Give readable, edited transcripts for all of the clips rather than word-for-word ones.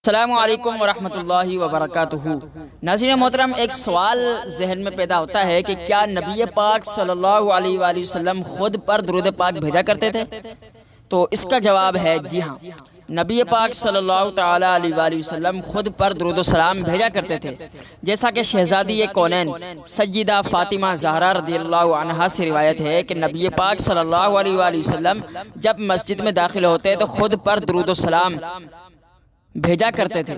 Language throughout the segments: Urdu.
السلام علیکم ورحمۃ اللہ وبرکاتہ۔ ناظرین محترم، ایک سوال ذہن میں پیدا ہوتا ہے کہ کیا نبی پاک صلی اللہ علیہ وآلہ وسلم خود پر درود پاک بھیجا کرتے تھے؟ تو اس کا جواب ہے جی ہاں، نبی پاک صلی اللہ تعالی علیہ وآلہ وسلم خود پر درود و سلام بھیجا کرتے تھے، جیسا کہ شہزادی کونین سیدہ فاطمہ زہرا رضی اللہ عنہا سے روایت ہے کہ نبی پاک صلی اللہ علیہ وآلہ وسلم جب مسجد میں داخل ہوتے تو خود پر درود و سلام بھیجا کرتے تھے،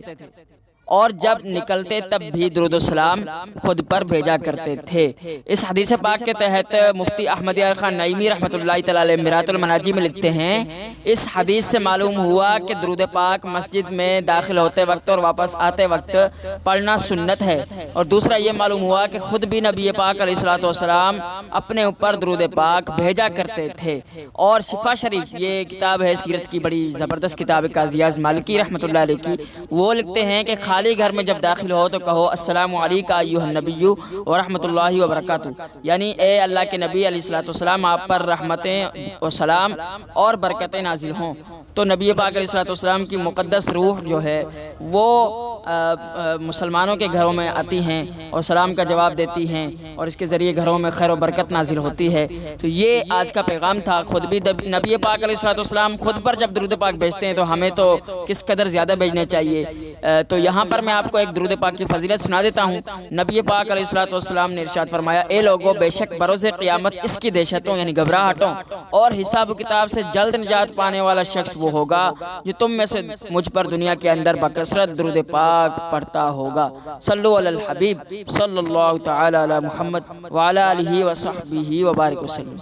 اور جب نکلتے تب بھی درود و سلام خود پر بھیجا کرتے تھے۔ اس حدیث پاک کے تحت مفتی احمد یار خان نعیمی رحمۃ اللہ تعالی علیہ مرات المناجی میں لکھتے ہیں، اس حدیث سے معلوم ہوا کہ درود پاک مسجد میں داخل ہوتے وقت اور واپس آتے وقت پڑھنا سنت ہے، اور دوسرا یہ معلوم ہوا کہ خود بھی نبی پاک علیہ الصلوۃ والسلام اپنے اوپر درود پاک بھیجا کرتے تھے۔ اور شفا شریف، یہ کتاب ہے سیرت کی بڑی زبردست کتاب قاضی اعظم مالکی رحمۃ اللہ علیہ کی، وہ لکھتے ہیں کہ خالی گھر میں جب داخل ہو تو کہو السلام علیکم ایھا النبی ورحمۃ اللہ وبرکاتہ، یعنی اے اللہ کے نبی علیہ الصلوۃ والسلام، آپ پر رحمتیں و سلام اور برکتیں نازل ہوں۔ تو نبی پاک علیہ الصلوۃ والسلام کی مقدس روح جو ہے وہ مسلمانوں کے گھروں میں آتی ہیں اور سلام کا جواب دیتی ہیں، اور اس کے ذریعے گھروں میں خیر و برکت نازل ہوتی ہے۔ تو یہ آج کا پیغام تھا۔ خود بھی نبی پاک علیہ الصلوۃ والسلام خود پر جب درود پاک بھیجتے ہیں تو ہمیں تو کس قدر زیادہ بھیجنے چاہیے۔ تو یہاں پر میں آپ کو ایک درود پاک کی فضیلت سنا دیتا ہوں۔ نبی پاک علیہ الصلوۃ والسلام نے ارشاد فرمایا، اے لوگو، بے شک بروز قیامت اس کی دہشتوں یعنی گھبراہٹوں اور حساب و کتاب سے جلد نجات پانے والا شخص وہ ہوگا جو تم میں سے مجھ پر دنیا کے اندر بکثرت درود پاک پڑھتا ہوگا۔ صلو علی الحبیب صلی اللہ تعالی علی محمد وعلی آلہ وصحبہ وبارک وسلم۔